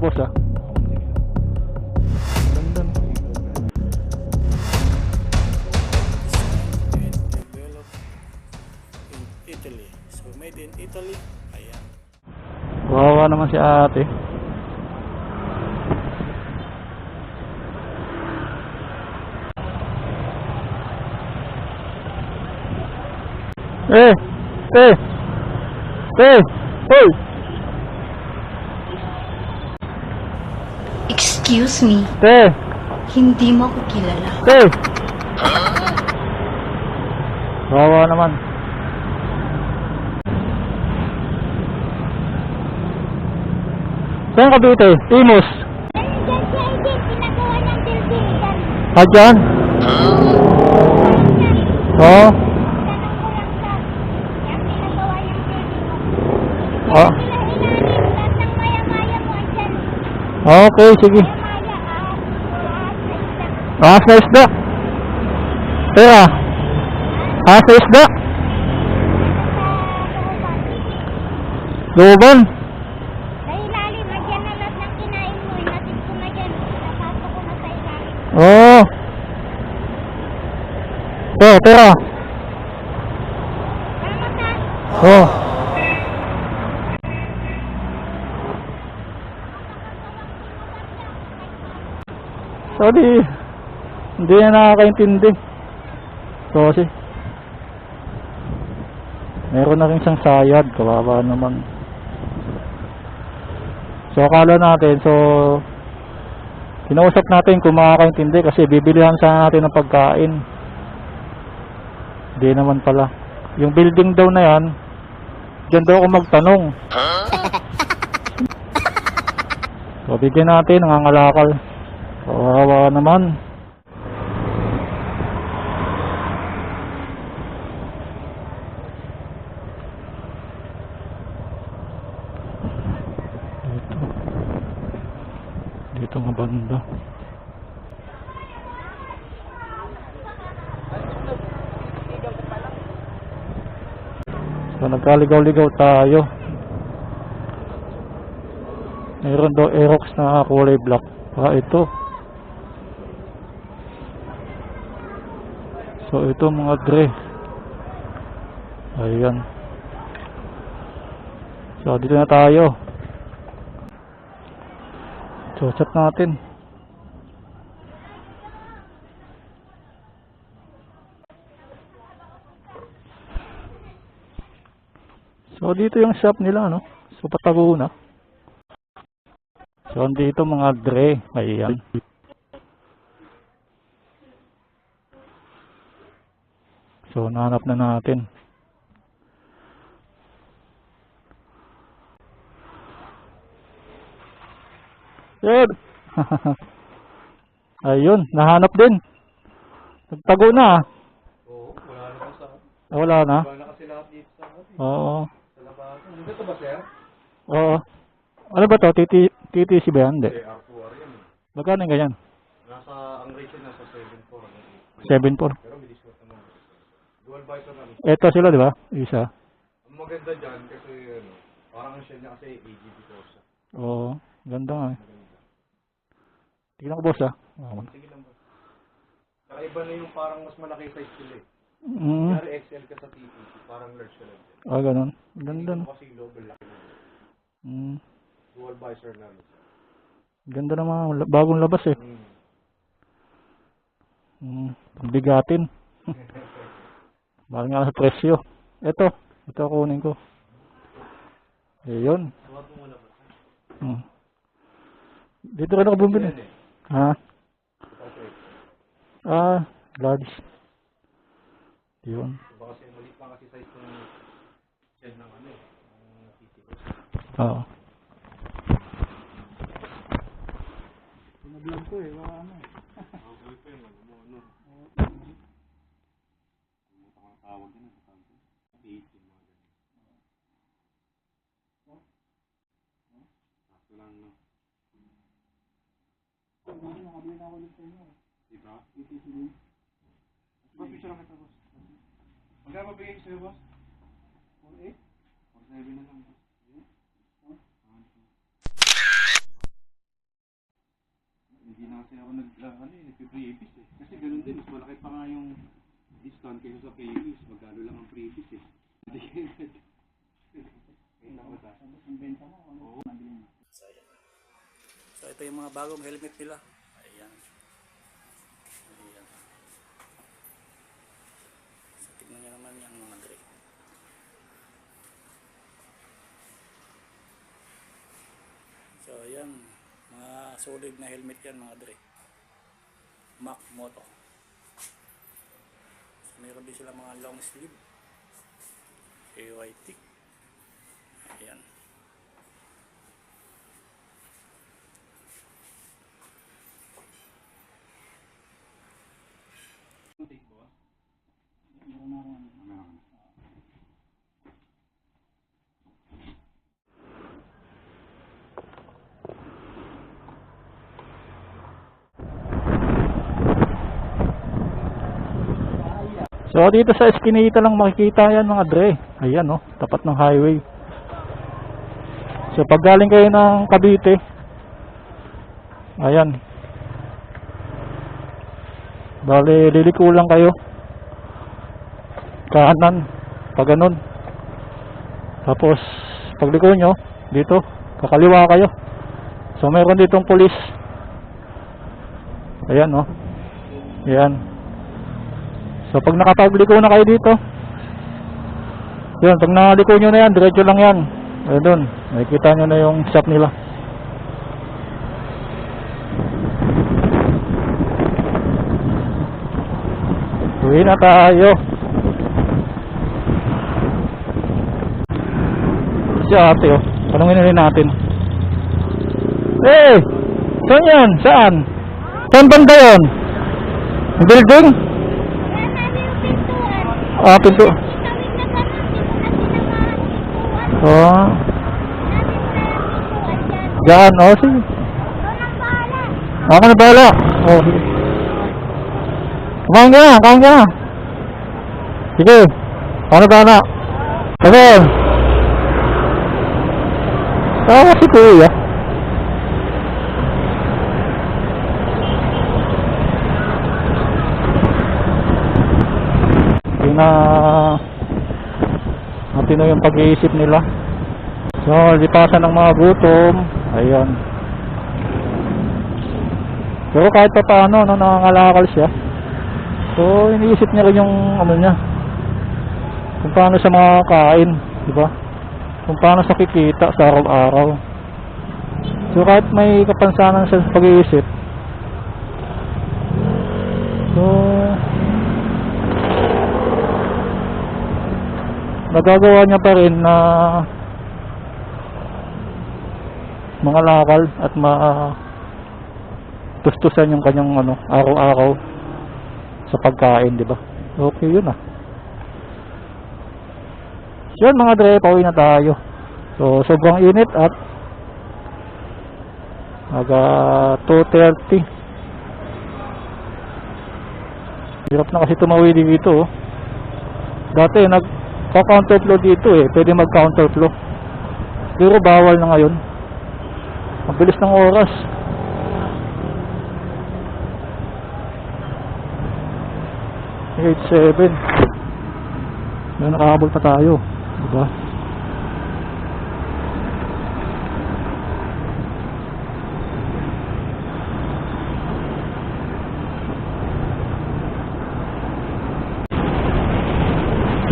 boss ah. Ganda no. Developed in Italy. So made in Italy. Ayan. Kawawa naman si ate. Eh! Eh! Eh! Hey! Excuse me, Te! hindi mo ako kilala. Te! Kawawa naman. Saan ka dito? Imus? Diyan siya hindi pinagawa ng building dyan. Ah, dyan? Oo. Tanong ko lang sa yan pinagawa yung building ko. Ah. Ilalim, lahat ng maya-maya mo andyan. Okay, sige. Maya-maya, Ahas na isda. Teka. Ahas na isda. Luban. Sa ilalim, andyan na lahat ng kinain mo. Inatid ko na dyan. Napasok ko na sa ilalim. Oo. Teka. Tama ka? Oo. Sorry. Hindi na nakakaintindi. Kasi meron na rin siyang sayad. Kawawa naman. So akala natin, kinausap natin kung makakaintindi kasi bibilihan sana natin ng pagkain. Hindi naman pala. Yung building daw na yan, dyan daw ako magtanong. So bigyan natin, nangangalakal. Kawawa naman. Dito nga banda. So nagkaligaw-ligaw tayo. Meron daw Aerox na kulay black. Ito. So ito mga gray. Ayan. So dito na tayo. So chat natin. So dito yung shop nila no. So patago na. So dito mga gray. Ayan. So nahanap na natin. Sir! Ayun, nahanap din. Nagtago na. Oo, wala na sa Wala na. wala na kasi lahat dito sa atin. Oo. Sa labasan. Ano ito ba, sir? Oo. Ano ba to? TTC ba yan? Hindi. R2R yan. Magkano yung ganyan? Nasa, ang ratio nasa 7.4. 7.4. Pero bilis ko naman. Dual visor na. Ito sila, di ba? Isa. Ang maganda dyan kasi parang ang shell niya kasi AGB Corsa. Oo. Ganda nga eh. Tignan ko boss ah. Sige lang ba? Saka iba na yung parang mas malaki size sila eh. Mm. Kaya XL ka sa TTC, parang large ka lang dyan. Ganun. Ganda no. Kasi lobe laki na. Mm. Dual visor na rin. Ganda ng mga bagong labas eh. Pagbigatin. Mahal nga sa presyo. Ito kunin ko. Ayun. Suwag mo muna ba? Dito ka na bumili. Ha? Large. Yun. Diba kasi maliit pa kasi size ng shell ng ano eh. Ng TTC. Oo. Nag-vlog ko eh, wala ano eh. Nag-vlog ko yun, ano. Pumunta ko ng tawag din eh. 18 mga ganyan. Sakto lang no. Nakabili na ako ulit sa inyo. Diba? TTC din. Mag-picture lang kita boss. Magkano mabigay ko sa'yo boss? 4.8? 4.7 na lang boss. kasi ako nag-previous eh. Kasi ganun din, mas malaki pa nga yung discount kaysa sa previous. Magkano lang ang previous eh. Hindi kayo So ito yung mga bagong helmet nila. Ayan. Ayan. So tignan nyo naman yung mga Dre. So ayan. Mga solid na helmet yan mga Dre. Mac Moto. So meron din sila mga long sleeve. AYT. Ayan. So dito sa eskinita lang makikita yan mga Dre. Ayan oh, tapat ng highway. So pag galing kayo ng Cavite, ayan. Bale liliko lang kayo. Kanan, pag ganun. Tapos pagliko nyo, dito, kakaliwa kayo. So meron ditong pulis. Ayan oh. Ayan. So pag nakapagliko na kayo dito, yun, pag nakaliko nyo na yan, diretso lang yan. Ayun dun, nakikita nyo na yung shop nila. Uwi na tayo. Si ate oh, tanungin na rin natin. Eh, saan yan? Saan? Saan banda yun? Building? Kaya namin yung pintuan. Ah, pinto. Kami na ganun, hindi ko na sinamahan pintuan. Oh, Namin na yung pintuan dyan. dyan. Oh, sige. Doon ang bahala. Ako na bala. Oh, sige. Kumain ka na, kain ka na. Sige. Ako na bala. Sige. Tawa si kuya. Na matino yung pag-iisip nila. So lipasan ng mga gutom. Ayan. Pero kahit pa paano no, nangangalakal siya. So iniisip niya rin yung ano niya, kung paano siya makakain, di ba? Kung paano siya kikita sa araw-araw. So kahit may kapansanan siya sa pag-iisip, so nagagawa niya pa rin na mga lakal at tustusan yung kanyang ano, araw-araw sa pagkain, di ba? Okay yun ah. So yun mga Dre, pauwi na tayo. So sobrang init at aga 2:30. Hirap na kasi tumawid dito oh. Dati counterflow dito eh, pwede mag counterflow. Pero bawal na ngayon. Ang bilis ng oras. Eight 7. Ngayon nakahabol pa tayo, diba?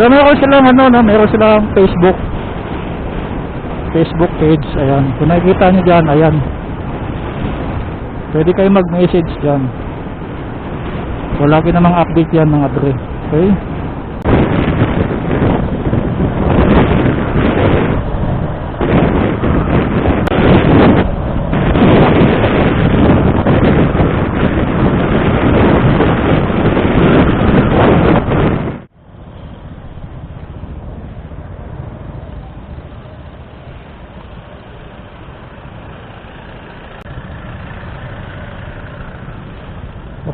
So meron silang ano, no? Meron silang Facebook page, ayan. Kung nakikita nyo dyan, ayan. Pwede kayo mag-message dyan. So lagi namang update yan mga Dre. Okay?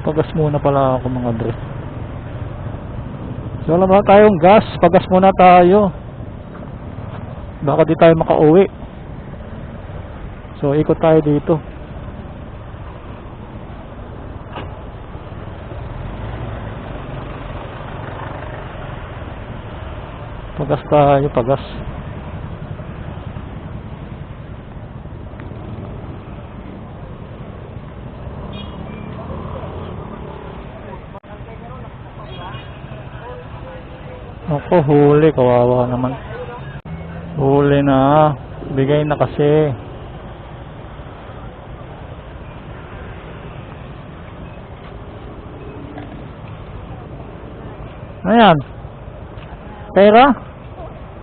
Pagas muna pala ako mga Dre. So wala ba tayong gas? Pagas muna tayo. Baka di tayo makauwi. So ikot tayo dito. Pagas tayo, pagas. Ako, huli, kawawa naman. Huli na, bigay na kasi. Ano yan? Pera?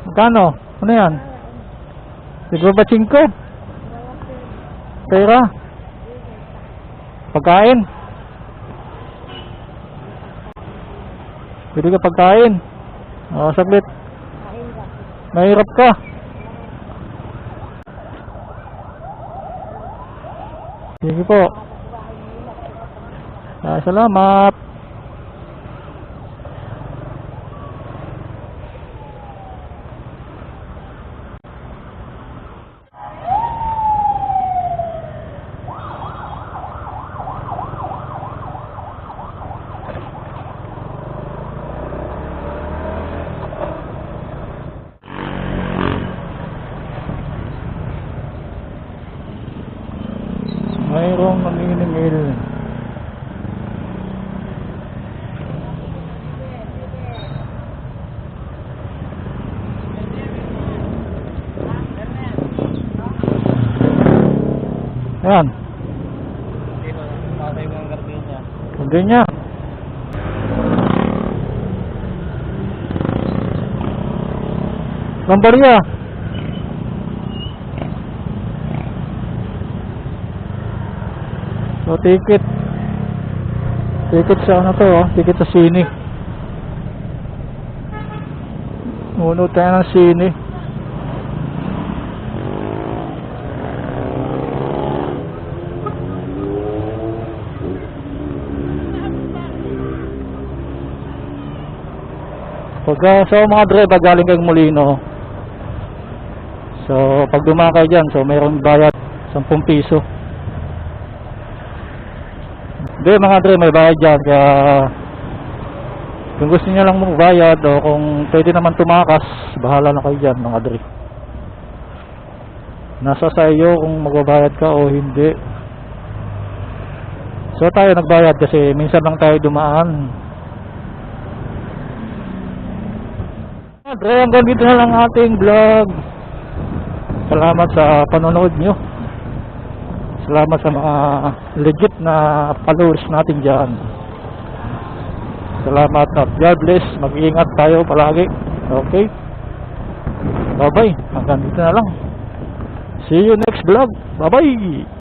Magkano? Ano yan? Siguro ba 5? Pera? Pagkain? Bili ka pagkain? O, saglit. Mahirap ka. Sige po. Salamat. Mayroong nanginingil. Ayan. Patay mo ang gardenia. Gardenia. Lambaria. So, ticket. Ticket sa ano to, oh. Ticket sa sine. Uno tayo ng sine. So mga driver galing kayong Molino. So pag dumaan kayo dyan, so mayroong bayad 10 piso. Hindi mga driver, may bayad dyan. Kaya kung gusto niya lang magbayad o kung pwede naman tumakas, bahala na kayo dyan mga driver. Nasa sa iyo kung magbabayad ka o hindi. So tayo nagbayad kasi minsan lang tayo dumaan. Dre, hanggang dito na lang ating vlog. Salamat sa panonood nyo. Salamat sa mga legit na followers natin dyan. Salamat at God bless. Mag-iingat tayo palagi. Okay? Bye bye. Hanggang dito na lang. See you next vlog. Bye bye.